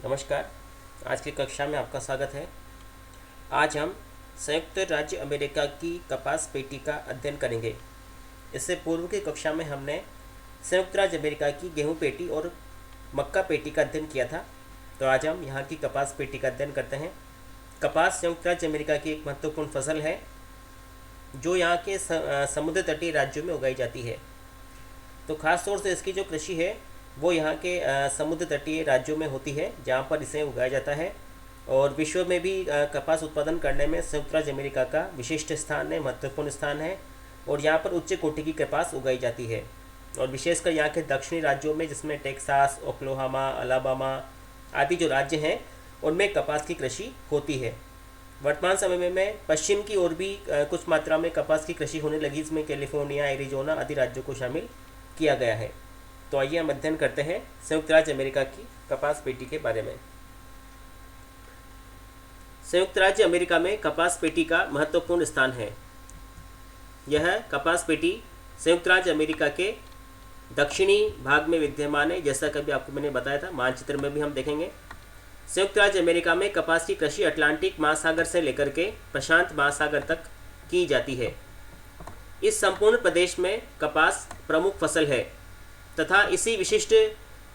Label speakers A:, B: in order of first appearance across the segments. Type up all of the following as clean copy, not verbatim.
A: नमस्कार। आज की कक्षा में आपका स्वागत है। आज हम संयुक्त राज्य अमेरिका की कपास पेटी का अध्ययन करेंगे। इससे पूर्व की कक्षा में हमने संयुक्त राज्य अमेरिका की गेहूं पेटी और मक्का पेटी का अध्ययन किया था। तो आज हम यहाँ की कपास पेटी का अध्ययन करते हैं। कपास संयुक्त राज्य अमेरिका की एक महत्वपूर्ण फसल है जो यहाँ के समुद्र तटीय राज्यों में उगाई जाती है। तो ख़ास तौर से इसकी जो कृषि है वो यहाँ के समुद्र तटीय राज्यों में होती है जहाँ पर इसे उगाया जाता है। और विश्व में भी कपास उत्पादन करने में संयुक्त राज्य अमेरिका का विशिष्ट स्थान है, महत्वपूर्ण स्थान है। और यहाँ पर उच्च कोटि की कपास उगाई जाती है। और विशेषकर यहाँ के दक्षिणी राज्यों में जिसमें टेक्सास, ओक्लाहोमा, अलाबामा आदि जो राज्य हैं उनमें कपास की कृषि होती है। वर्तमान समय में पश्चिम की ओर भी कुछ मात्रा में कपास की कृषि होने लगी। इसमें कैलिफोर्निया, एरिजोना आदि राज्यों को शामिल किया गया है। तो आइए हम अध्ययन करते हैं संयुक्त राज्य अमेरिका की कपास पेटी के बारे में। संयुक्त राज्य अमेरिका में कपास पेटी का महत्वपूर्ण स्थान है। यह कपास पेटी संयुक्त राज्य अमेरिका के दक्षिणी भाग में विद्यमान है, जैसा कभी आपको मैंने बताया था। मानचित्र में भी हम देखेंगे। संयुक्त राज्य अमेरिका में कपास की कृषि अटलांटिक महासागर से लेकर के प्रशांत महासागर तक की जाती है। इस संपूर्ण प्रदेश में कपास प्रमुख फसल है तथा इसी विशिष्ट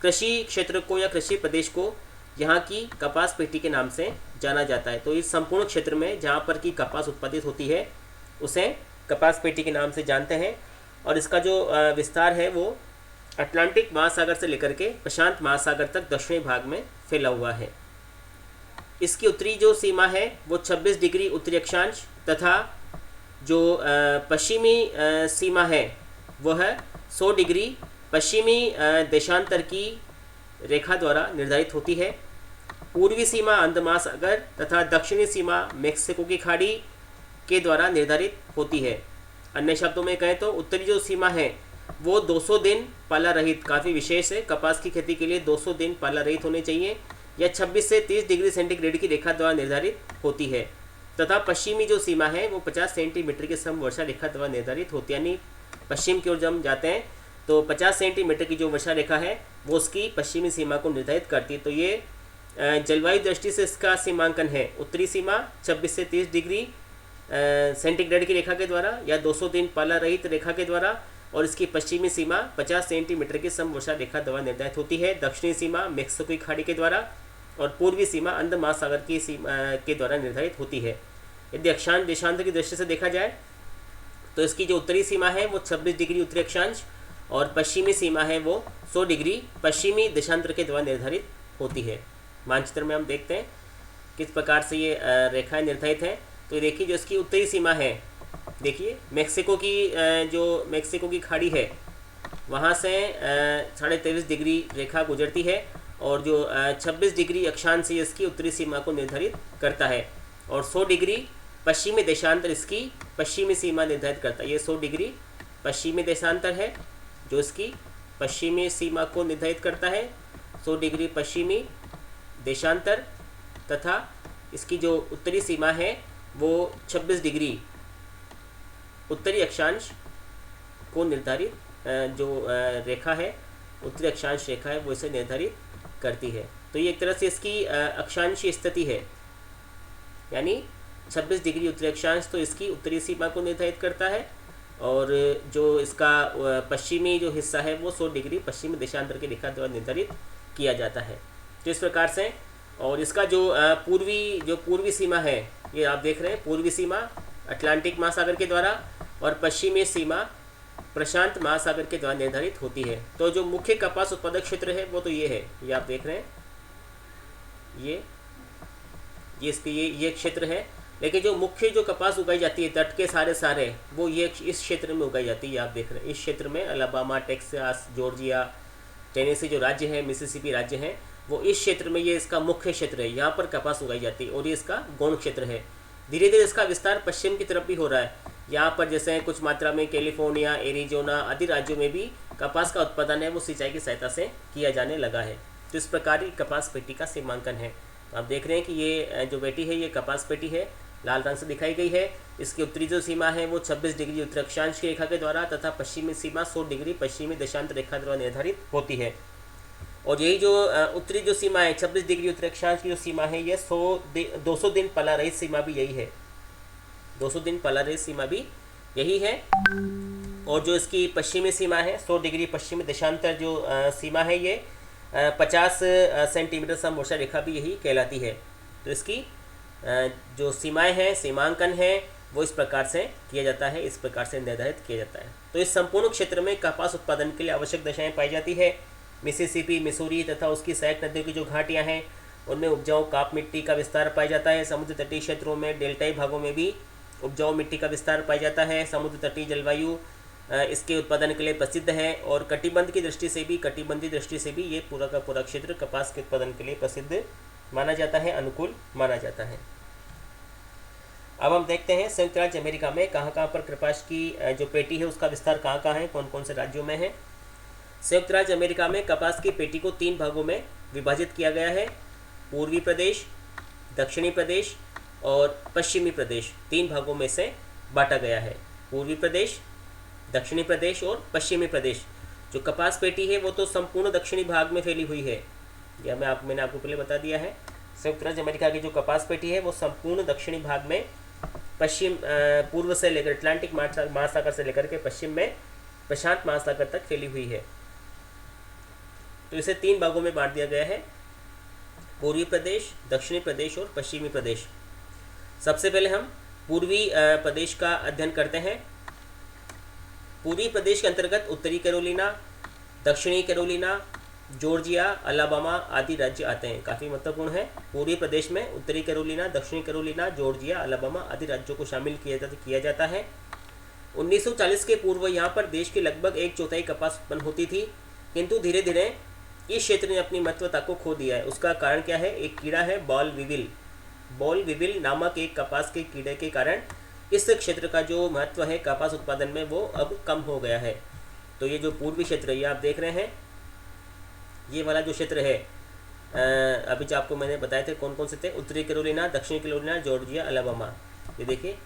A: कृषि क्षेत्र को या कृषि प्रदेश को यहाँ की कपास पेटी के नाम से जाना जाता है। तो इस संपूर्ण क्षेत्र में जहाँ पर की कपास उत्पादित होती है उसे कपास पेटी के नाम से जानते हैं। और इसका जो विस्तार है वो अटलांटिक महासागर से लेकर के प्रशांत महासागर तक दक्षिणी भाग में फैला हुआ है। इसकी उत्तरी जो सीमा है वो 26 डिग्री उत्तरी अक्षांश तथा जो पश्चिमी सीमा है वह 100 डिग्री पश्चिमी देशांतर की रेखा द्वारा निर्धारित होती है। पूर्वी सीमा अंध महासागर तथा दक्षिणी सीमा मेक्सिको की खाड़ी के द्वारा निर्धारित होती है। अन्य शब्दों में कहें तो उत्तरी जो सीमा है वो 200 दिन पाला रहित, काफ़ी विशेष है। कपास की खेती के लिए 200 दिन पाला रहित होने चाहिए या 26 से 30 डिग्री सेंटीग्रेड की रेखा द्वारा निर्धारित होती है। तथा पश्चिमी जो सीमा है वो 50 सेंटीमीटर की समवर्षा रेखा द्वारा निर्धारित होती है। यानी पश्चिम की ओर जब हम जाते हैं तो 50 सेंटीमीटर की जो वर्षा रेखा है वो उसकी पश्चिमी सीमा को निर्धारित करती है। तो ये जलवायु दृष्टि से इसका सीमांकन है। उत्तरी सीमा 26 से 30 डिग्री सेंटीग्रेड की रेखा के द्वारा या 200 दिन पाला रहित रेखा के द्वारा, और इसकी पश्चिमी सीमा 50 सेंटीमीटर की समवर्षा रेखा द्वारा निर्धारित होती है। दक्षिणी सीमा मेक्सिको की खाड़ी के द्वारा और पूर्वी सीमा अंध महासागर की सीमा के द्वारा निर्धारित होती है। यदि अक्षांश देशांतर की दृष्टि से देखा जाए तो इसकी जो उत्तरी सीमा है वो 26 डिग्री उत्तरी अक्षांश और पश्चिमी सीमा है वो 100 डिग्री पश्चिमी देशांतर के द्वारा निर्धारित होती है। मानचित्र में हम देखते हैं किस प्रकार से ये रेखाएं निर्धारित हैं। तो देखिए जो इसकी उत्तरी सीमा है, देखिए मेक्सिको की खाड़ी है, वहाँ से 23.5 डिग्री रेखा गुजरती है और जो 26 डिग्री अक्षांश से इसकी उत्तरी सीमा को निर्धारित करता है और 100 डिग्री पश्चिमी देशांतर इसकी पश्चिमी सीमा निर्धारित करता है। ये 100 डिग्री पश्चिमी देशांतर है जो इसकी पश्चिमी सीमा को निर्धारित करता है। 100 डिग्री पश्चिमी देशांतर तथा इसकी जो उत्तरी सीमा है वो 26 डिग्री उत्तरी अक्षांश को निर्धारित जो रेखा है, उत्तरी अक्षांश रेखा है, वो इसे निर्धारित करती है। तो ये एक तरह से इसकी अक्षांशीय स्थिति है। यानी 26 डिग्री उत्तरी अक्षांश तो इसकी उत्तरी सीमा को निर्धारित करता है और जो इसका पश्चिमी जो हिस्सा है वो 100 डिग्री पश्चिमी देशांतर की रेखा द्वारा निर्धारित किया जाता है। तो इस प्रकार से, और इसका जो पूर्वी सीमा है ये आप देख रहे हैं, पूर्वी सीमा अटलांटिक महासागर के द्वारा और पश्चिमी सीमा प्रशांत महासागर के द्वारा निर्धारित होती है। तो जो मुख्य कपास उत्पादक क्षेत्र है वो तो ये है, ये आप देख रहे हैं, ये क्षेत्र है। लेकिन जो मुख्य जो कपास उगाई जाती है तट के सारे वो ये इस क्षेत्र में उगाई जाती है। आप देख रहे हैं इस क्षेत्र में अलाबामा, टेक्सास, जॉर्जिया, टेनेसी जो राज्य है, मिसिसिपी राज्य हैं, वो इस क्षेत्र में ये इसका मुख्य क्षेत्र है। यहाँ पर कपास उगाई जाती है और ये इसका गौण क्षेत्र है। धीरे धीरे इसका विस्तार पश्चिम की तरफ भी हो रहा है। यहाँ पर जैसे कुछ मात्रा में कैलिफोर्निया, एरिजोना आदि राज्यों में भी कपास का उत्पादन है वो सिंचाई की सहायता से किया जाने लगा है। तो इस प्रकार की कपास पेटी का सीमांकन है। तो आप देख रहे हैं कि ये जो पेटी है ये कपास पेटी है, लाल रंग से दिखाई गई है। इसकी उत्तरी जो सीमा है वो 26 डिग्री उत्तरी अक्षांश की रेखा के द्वारा तथा पश्चिमी सीमा 100 डिग्री पश्चिमी देशांतर रेखा द्वारा निर्धारित होती है। और यही जो उत्तरी जो सीमा है 26 डिग्री उत्तरी अक्षांश की जो सीमा है ये 200 दिन पला रहित सीमा भी यही है, 200 दिन पला रहित सीमा भी यही है। और जो इसकी पश्चिमी सीमा है 100 डिग्री पश्चिमी देशांतर जो सीमा है ये 50 सेंटीमीटर समोर्चा रेखा भी यही कहलाती है। तो इसकी जो सीमाएं हैं, सीमांकन है, वो इस प्रकार से किया जाता है, इस प्रकार से निर्धारित किया जाता है। तो इस संपूर्ण क्षेत्र में कपास उत्पादन के लिए आवश्यक दशाएं पाई जाती है। मिसिसिपी, मिसूरी तथा उसकी सहायक नदियों की जो घाटियाँ हैं उनमें उपजाऊ काप मिट्टी का विस्तार पाया जाता है। समुद्र तटीय क्षेत्रों में डेल्टाई भागों में भी उपजाऊ मिट्टी का विस्तार पाया जाता है। समुद्र तटीय जलवायु इसके उत्पादन के लिए प्रसिद्ध है और कटिबंध की दृष्टि से भी, कटिबंधीय दृष्टि से भी ये पूरा का पूरा क्षेत्र कपास के उत्पादन के लिए प्रसिद्ध माना जाता है, अनुकूल माना जाता है। अब हम देखते हैं संयुक्त राज्य अमेरिका में कहाँ कहाँ पर कपास की जो पेटी है उसका विस्तार कहाँ कहाँ है, कौन कौन से राज्यों में है। संयुक्त राज्य अमेरिका में कपास की पेटी को 3 भागों में विभाजित किया गया है। पूर्वी प्रदेश, दक्षिणी प्रदेश और पश्चिमी प्रदेश, 3 भागों में से बांटा गया है। पूर्वी प्रदेश, दक्षिणी प्रदेश और पश्चिमी प्रदेश। जो कपास पेटी है वो तो संपूर्ण दक्षिणी भाग में फैली हुई है, यह मैंने आपको पहले बता दिया है। संयुक्त राज्य अमेरिका की जो कपास पेटी है वो संपूर्ण दक्षिणी भाग में पूर्व से लेकर अटलांटिक महासागर से लेकर के पश्चिम में प्रशांत महासागर तक फैली हुई है। तो इसे 3 भागों में बांट दिया गया है, पूर्वी प्रदेश, दक्षिणी प्रदेश और पश्चिमी प्रदेश। सबसे पहले हम पूर्वी प्रदेश का अध्ययन करते हैं। पूर्वी प्रदेश के अंतर्गत उत्तरी कैरोलिना, दक्षिणी कैरोलिना, जॉर्जिया, अलाबामा आदि राज्य आते हैं। काफ़ी महत्वपूर्ण है। पूर्वी प्रदेश में उत्तरी कैरोलिना, दक्षिणी कैरोलिना, जॉर्जिया, अलाबामा आदि राज्यों को शामिल किया जाता है। 1940 के पूर्व यहाँ पर देश की लगभग 1/4 कपास उत्पन्न होती थी, किंतु धीरे धीरे इस क्षेत्र ने अपनी महत्वता को खो दिया है। उसका कारण क्या है? एक कीड़ा है बॉल विविल नामक एक कपास के कीड़े के कारण इस क्षेत्र का जो महत्व है कपास उत्पादन में वो अब कम हो गया है। तो ये जो पूर्वी क्षेत्र है, ये आप देख रहे हैं, ये वाला जो क्षेत्र है, अभी जो आपको मैंने बताए थे कौन कौन से थे, उत्तरी कैरोलिना, दक्षिणी कैरोलिना, जॉर्जिया, अलाबामा। ये देखिए,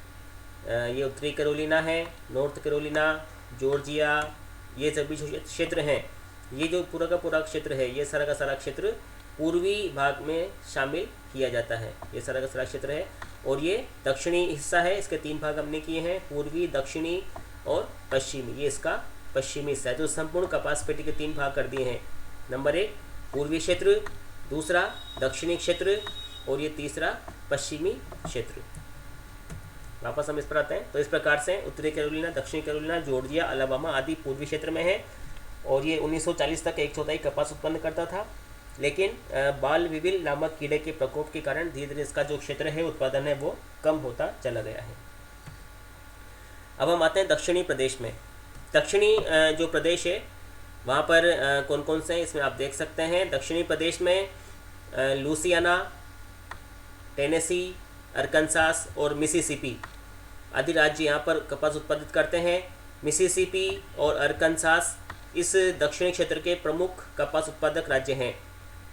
A: ये उत्तरी कैरोलिना है, नॉर्थ कैरोलिना, जॉर्जिया, ये सभी जो क्षेत्र हैं, ये जो पूरा का पूरा क्षेत्र है, ये सारा का सारा क्षेत्र पूर्वी भाग में शामिल किया जाता है। ये सारा का सारा क्षेत्र है और ये दक्षिणी हिस्सा है। इसके 3 भाग हमने किए हैं, पूर्वी, दक्षिणी और पश्चिमी। ये इसका पश्चिमी हिस्सा है। तो संपूर्ण कपास पेटी के 3 भाग कर दिए हैं। नंबर 1 पूर्वी क्षेत्र, दूसरा दक्षिणी क्षेत्र और ये तीसरा पश्चिमी क्षेत्र। वापस हम इस पर आते हैं। तो इस प्रकार से उत्तरी कैरोलिना, दक्षिणी कैरोलिना, जॉर्जिया, अलाबामा आदि पूर्वी क्षेत्र में है और ये 1940 तक 1/4 कपास उत्पन्न करता था। लेकिन बाल विविल नामक कीड़े के प्रकोप के कारण धीरे धीरे इसका जो क्षेत्र है, उत्पादन है, वो कम होता चला गया है। अब हम आते हैं दक्षिणी प्रदेश में। दक्षिणी जो प्रदेश है वहाँ पर कौन कौन से हैं इसमें आप देख सकते हैं। दक्षिणी प्रदेश में लुसियाना, टेनेसी, अरकानसास और मिसिसिपी आदि राज्य यहाँ पर कपास उत्पादित करते हैं। मिसिसिपी और अरकानसास इस दक्षिणी क्षेत्र के प्रमुख कपास उत्पादक राज्य हैं।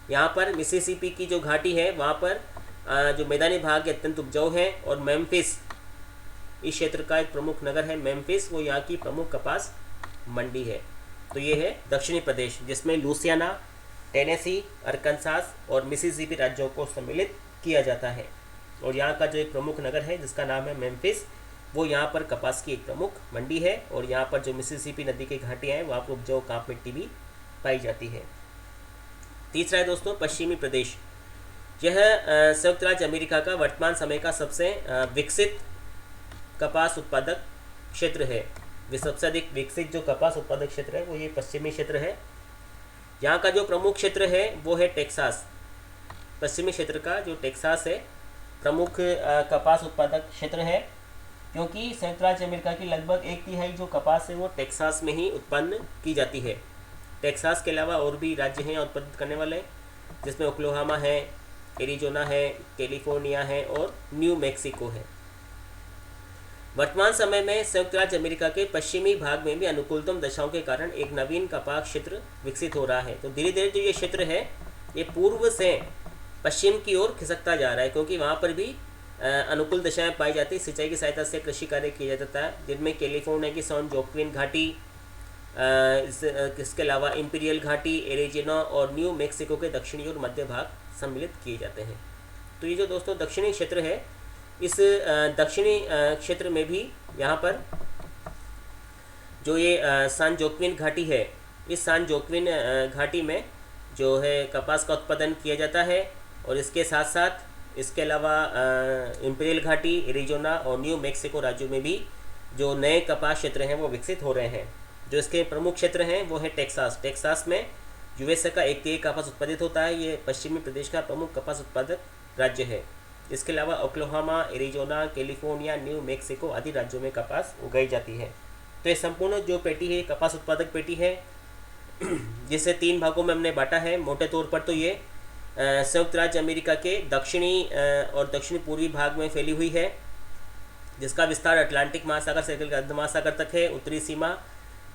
A: यहाँ पर मिसिसिपी की जो घाटी है वहाँ पर जो मैदानी भाग अत्यंत उपजाऊ है और मेम्फिस इस क्षेत्र का एक प्रमुख नगर है। मेम्फिस वो यहाँ की प्रमुख कपास मंडी है। तो ये है दक्षिणी प्रदेश जिसमें लुसियाना, टेनेसी, अरकानसास और मिसिसिपी राज्यों को सम्मिलित किया जाता है। और यहाँ का जो एक प्रमुख नगर है जिसका नाम है मेम्फिस, वो यहाँ पर कपास की एक प्रमुख मंडी है। और यहाँ पर जो मिसिसिपी नदी की घाटियाँ हैं वहाँ पर उपजाऊ काप मिट्टी भी पाई जाती है। तीसरा है दोस्तों पश्चिमी प्रदेश। यह संयुक्त राज्य अमेरिका का वर्तमान समय का सबसे विकसित कपास उत्पादक क्षेत्र है। सबसे अधिक विकसित जो कपास उत्पादक क्षेत्र है वो ये पश्चिमी क्षेत्र है। यहाँ का जो प्रमुख क्षेत्र है वो है टेक्सास। पश्चिमी क्षेत्र का जो टेक्सास है प्रमुख कपास उत्पादक क्षेत्र है, क्योंकि संयुक्त राज्य अमेरिका की लगभग 1/3 जो कपास है वो टेक्सास में ही उत्पन्न की जाती है। टेक्सास के अलावा और भी राज्य हैं उत्पादित करने वाले, जिसमें ओक्लाहोमा है, एरिजोना है, कैलिफोर्निया है और न्यू मैक्सिको है। वर्तमान समय में संयुक्त राज्य अमेरिका के पश्चिमी भाग में भी अनुकूलतम दशाओं के कारण एक नवीन कपास क्षेत्र विकसित हो रहा है। तो धीरे धीरे जो ये क्षेत्र है ये पूर्व से पश्चिम की ओर खिसकता जा रहा है, क्योंकि वहाँ पर भी अनुकूल दशाएं पाई जाती। सिंचाई की सहायता से कृषि कार्य किया जाता है, जिनमें कैलिफोर्निया की सैन जोक्विन घाटी, इसके अलावा इंपीरियल घाटी, एरिज़ोना और न्यू मैक्सिको के दक्षिणी और मध्य भाग सम्मिलित किए जाते हैं। तो ये जो दोस्तों दक्षिणी क्षेत्र है, इस दक्षिणी क्षेत्र में भी यहाँ पर जो ये सान जोक्विन घाटी है, इस सान जोक्विन घाटी में जो है कपास का उत्पादन किया जाता है। और इसके साथ साथ इसके अलावा इंपीरियल घाटी, एरिज़ोना और न्यू मैक्सिको राज्यों में भी जो नए कपास क्षेत्र हैं वो विकसित हो रहे हैं। जो इसके प्रमुख क्षेत्र हैं वो है टेक्सास। टेक्सास में यूएसए का 1/3 कपास उत्पादित होता है। ये पश्चिमी प्रदेश का प्रमुख कपास उत्पादक राज्य है। इसके अलावा Oklahoma, Arizona, California, new Mexico आदि राज्यों में कपास उगाई जाती है। तो ये संपूर्ण जो पेटी है, कपास उत्पादक पेटी है, जिसे 3 भागों में हमने बांटा है। मोटे तौर पर तो ये संयुक्त राज्य अमेरिका के दक्षिणी और दक्षिण पूर्वी भाग में फैली हुई है, जिसका विस्तार अटलांटिक महासागर से लेकर अर्ध महासागर तक है। उत्तरी सीमा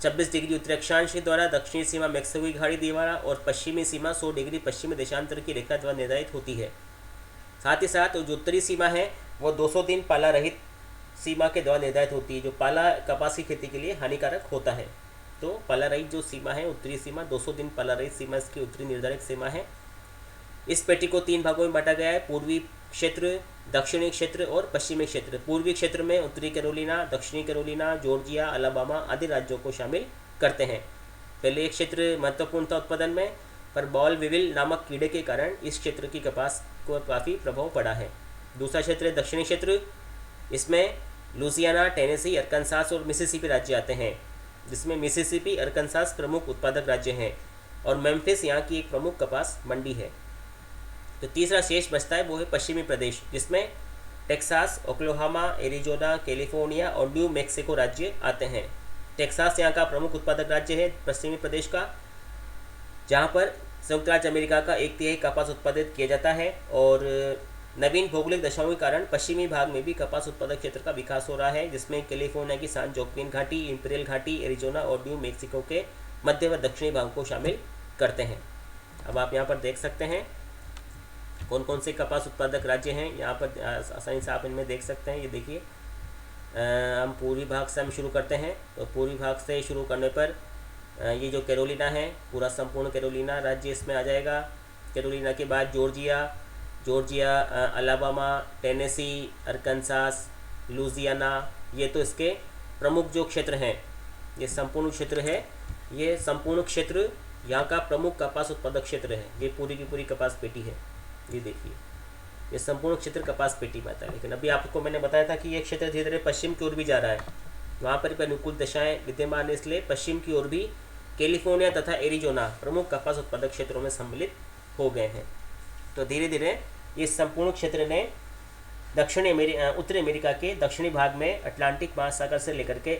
A: 26 डिग्री उत्तरी अक्षांश के द्वारा, दक्षिणी सीमा मैक्सिको की खाड़ी द्वारा और पश्चिमी सीमा 100 डिग्री पश्चिमी देशांतर की रेखा द्वारा निर्धारित होती है। साथ ही साथ जो उत्तरी सीमा है वो 200 दिन पाला रहित सीमा के द्वारा निर्धारित होती है, जो पाला कपास की खेती के लिए हानिकारक होता है। तो पाला रहित जो सीमा है, उत्तरी सीमा 200 दिन पाला रहित सीमा इसकी उत्तरी निर्धारित सीमा है। इस पेटी को 3 भागों में बांटा गया है: पूर्वी क्षेत्र, दक्षिणी क्षेत्र और पश्चिमी क्षेत्र। पूर्वी क्षेत्र में उत्तरी कैरोलिना, दक्षिणी कैरोलिना, जॉर्जिया, अलाबामा आदि राज्यों को शामिल करते हैं। पहले एक क्षेत्र महत्वपूर्ण था उत्पादन में, पर बॉल विविल नामक कीड़े के कारण इस क्षेत्र की कपास को काफ़ी प्रभाव पड़ा है। दूसरा क्षेत्र है दक्षिणी क्षेत्र। इसमें लुजियाना, टेनेसी, अरकानसास और मिसिसिपी राज्य आते हैं, जिसमें मिसिसिपी, अरकानसास प्रमुख उत्पादक राज्य हैं और मेम्फिस यहाँ की एक प्रमुख कपास मंडी है। तो तीसरा शेष बचता है वो है पश्चिमी प्रदेश, जिसमें टेक्सास, ओक्लाहोमा, एरिज़ोना, कैलिफोर्निया और न्यू मैक्सिको राज्य आते हैं। टेक्सास यहाँ का प्रमुख उत्पादक राज्य है पश्चिमी प्रदेश का, जहाँ पर संयुक्त राज्य अमेरिका का 1/3 कपास उत्पादित किया जाता है। और नवीन भौगोलिक दशाओं के कारण पश्चिमी भाग में भी कपास उत्पादक क्षेत्र का विकास हो रहा है, जिसमें कैलिफोर्निया की सान जोक्विन घाटी, इंपीरियल घाटी, एरिज़ोना और न्यू मैक्सिको के मध्य व दक्षिणी भाग को शामिल करते हैं। अब आप यहाँ पर देख सकते हैं कौन कौन से कपास उत्पादक राज्य हैं। यहाँ पर आसानी से आप इनमें देख सकते हैं। ये देखिए, हम पूर्वी भाग से हम शुरू करते हैं। तो पूर्वी भाग से शुरू करने पर ये जो कैरोलिना है, पूरा संपूर्ण कैरोलिना राज्य इसमें आ जाएगा। कैरोलिना के बाद जॉर्जिया, अलाबामा, टेनेसी, अरकानसास, लुजियाना, ये तो इसके प्रमुख जो क्षेत्र हैं। ये संपूर्ण क्षेत्र है, ये संपूर्ण क्षेत्र यहाँ का प्रमुख कपास उत्पादक क्षेत्र है। ये पूरी की पूरी कपास पेटी है। ये देखिए, ये संपूर्ण क्षेत्र कपास पेटी में आता है। लेकिन अभी आपको मैंने बताया था कि ये क्षेत्र धीरे धीरे पश्चिम की ओर भी जा रहा है। वहाँ पर भी अनुकूल दशाएं विद्यमान है, इसलिए पश्चिम की ओर भी कैलिफोर्निया तथा एरिज़ोना प्रमुख कपास उत्पादक क्षेत्रों में सम्मिलित हो गए हैं। तो धीरे धीरे ये संपूर्ण क्षेत्र ने उत्तरी अमेरिका के दक्षिणी भाग में अटलांटिक महासागर से लेकर के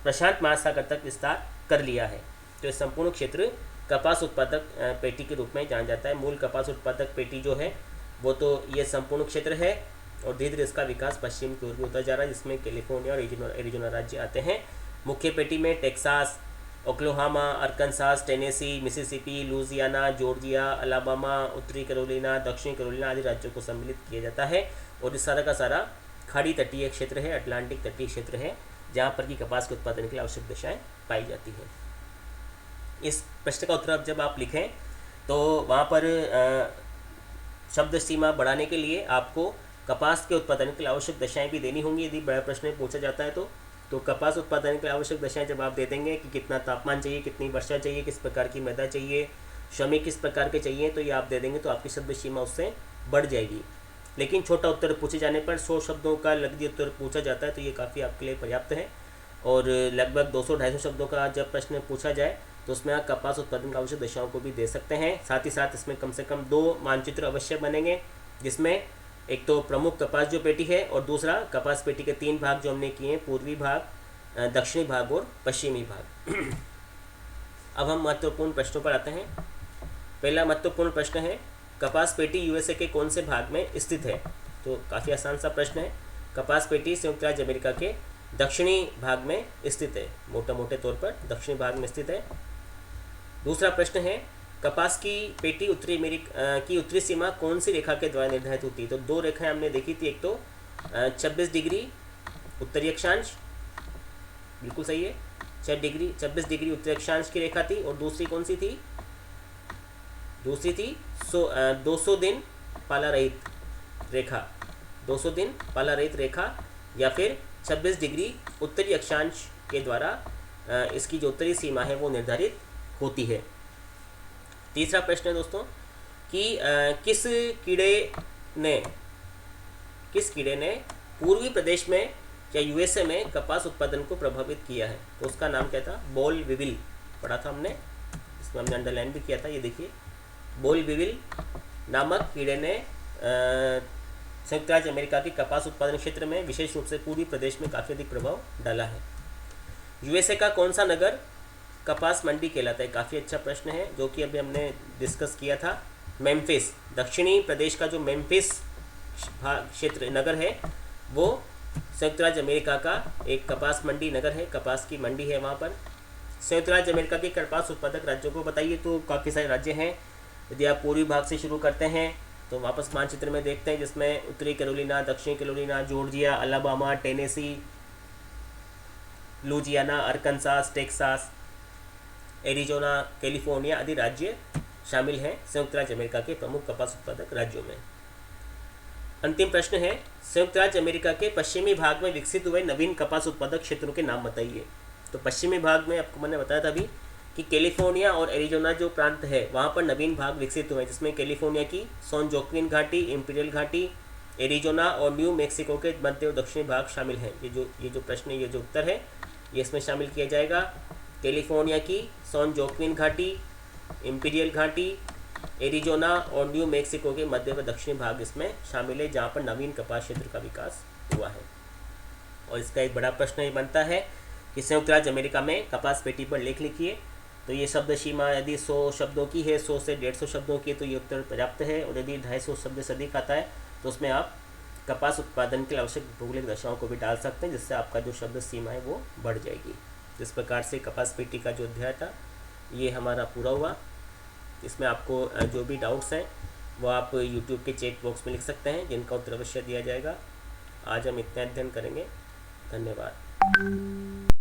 A: प्रशांत महासागर तक विस्तार कर लिया है। तो ये संपूर्ण क्षेत्र कपास उत्पादक पेटी के रूप में जाना जाता है। मूल कपास उत्पादक पेटी जो है वो तो ये संपूर्ण क्षेत्र है, और धीरे धीरे इसका विकास पश्चिम की ओर भी होता जा रहा है, जिसमें कैलिफोर्निया और एरिज़ोना राज्य आते हैं। मुख्य पेटी में Texas, Oklahoma, अरकानसास, Tennessee, Mississippi, Louisiana, Georgia, Alabama, उत्तरी कैरोलिना, दक्षिणी कैरोलिना आदि राज्यों को सम्मिलित किया जाता है। और ये सारा का सारा खाड़ी तटीय क्षेत्र है, अटलांटिक तटीय क्षेत्र है, जहाँ पर की कपास के उत्पादन के लिए आवश्यक दशाएँ पाई जाती हैं। इस प्रश्न का उत्तर अब जब आप लिखें तो वहाँ पर शब्द सीमा बढ़ाने के लिए आपको कपास के उत्पादन के लिए आवश्यक दशाएं भी देनी होंगी। यदि बड़ा प्रश्न पूछा जाता है तो कपास उत्पादन के लिए आवश्यक दशाएं जब आप दे देंगे कि कितना तापमान चाहिए, कितनी वर्षा चाहिए, किस प्रकार की मृदा चाहिए, श्रमिक किस प्रकार के चाहिए, तो ये आप दे देंगे तो आपकी शब्द सीमा उससे बढ़ जाएगी। लेकिन छोटा उत्तर पूछे जाने पर 100 शब्दों का लघु उत्तर पूछा जाता है, तो ये काफ़ी आपके लिए पर्याप्त है। और लगभग 200-250 शब्दों का जब प्रश्न पूछा जाए तो उसमें आप कपास उत्पादन की आवश्यक दशाओं को भी दे सकते हैं। साथ ही साथ इसमें कम से कम 2 मानचित्र अवश्य बनेंगे, जिसमें एक तो प्रमुख कपास जो पेटी है और दूसरा कपास पेटी के 3 भाग जो हमने किए हैं, पूर्वी भाग, दक्षिणी भाग और पश्चिमी भाग। अब हम महत्वपूर्ण प्रश्नों पर आते हैं। पहला महत्वपूर्ण प्रश्न है, कपास पेटी यूएसए के कौन से भाग में स्थित है? तो काफ़ी आसान सा प्रश्न है। कपास पेटी संयुक्त राज्य अमेरिका के दक्षिणी भाग में स्थित है, मोटे तौर पर दक्षिणी भाग में स्थित है। दूसरा प्रश्न है, कपास की पेटी उत्तरी अमेरिका की उत्तरी सीमा कौन सी रेखा के द्वारा निर्धारित होती है? तो 2 रेखाएं हमने देखी थी, एक तो 26 डिग्री उत्तरी अक्षांश, बिल्कुल सही है, 26 डिग्री उत्तरी अक्षांश की रेखा थी, और दूसरी कौन सी थी? दूसरी थी 200 दिन पाला रहित रेखा, 200 दिन पाला रहित रेखा, या फिर 26 डिग्री उत्तरी अक्षांश के द्वारा इसकी जो उत्तरी सीमा है वो निर्धारित होती है। तीसरा प्रश्न है दोस्तों कि किस कीड़े ने पूर्वी प्रदेश में या यूएसए में कपास उत्पादन को प्रभावित किया है? तो उसका नाम क्या था? बॉल विविल पढ़ा था हमने, इसमें हमने अंडरलाइन भी किया था। ये देखिए, बॉल विविल नामक कीड़े ने संयुक्त राज्य अमेरिका के कपास उत्पादन क्षेत्र में विशेष रूप से पूर्वी प्रदेश में काफ़ी अधिक प्रभाव डाला है। यूएसए का कौन सा नगर कपास मंडी कहलाता है? काफ़ी अच्छा प्रश्न है जो कि अभी हमने डिस्कस किया था। मेम्फिस, दक्षिणी प्रदेश का जो मेम्फिस क्षेत्र नगर है वो संयुक्त राज्य अमेरिका का एक कपास मंडी नगर है, कपास की मंडी है वहाँ पर। संयुक्त राज्य अमेरिका के कपास उत्पादक राज्यों को बताइए, तो काफ़ी सारे राज्य हैं। यदि आप पूर्वी भाग से शुरू करते हैं तो वापस मानचित्र में देखते हैं, जिसमें उत्तरी कैरोलिना, दक्षिणी Carolina, Georgia, Alabama, Tennessee, Louisiana, अरकानसास, Texas, Arizona, California आदि राज्य शामिल हैं संयुक्त राज्य अमेरिका के प्रमुख कपास उत्पादक राज्यों में। अंतिम प्रश्न है, संयुक्त राज्य अमेरिका के पश्चिमी भाग में विकसित हुए नवीन कपास उत्पादक क्षेत्रों के नाम बताइए। तो पश्चिमी भाग में आपको मैंने बताया था अभी कि कैलिफोर्निया और एरिजोना जो प्रांत है वहाँ पर नवीन भाग विकसित हुए हैं, जिसमें कैलिफोर्निया की सॉन जोक्विन घाटी, इंपीरियल घाटी, एरिजोना और न्यू मेक्सिको के मध्य और दक्षिणी भाग शामिल हैं। ये जो प्रश्न, ये जो उत्तर है ये इसमें शामिल किया जाएगा। कैलिफोर्निया की सॉन जोक्विन घाटी, इंपीरियल घाटी, एरिजोना और न्यू मेक्सिको के मध्य व दक्षिणी भाग इसमें शामिल है, जहाँ पर नवीन कपास क्षेत्र का विकास हुआ है। और इसका एक बड़ा प्रश्न ये बनता है कि संयुक्त राज्य अमेरिका में कपास पेटी पर लेख लिखिए। तो ये शब्द सीमा यदि 100 शब्दों की है, 100 से 150 शब्दों की, तो ये उत्तर पर्याप्त है। और यदि 250 शब्द से अधिक आता है तो उसमें आप कपास उत्पादन के लिए आवश्यक भौगोलिक दशाओं को भी डाल सकते हैं, जिससे आपका जो शब्द सीमा है वो बढ़ जाएगी। जिस प्रकार से कपास पेटी का जो अध्याय था ये हमारा पूरा हुआ। इसमें आपको जो भी डाउट्स हैं वो आप यूट्यूब के चैट बॉक्स में लिख सकते हैं, जिनका उत्तर अवश्य दिया जाएगा। आज हम इतना अध्ययन करेंगे। धन्यवाद।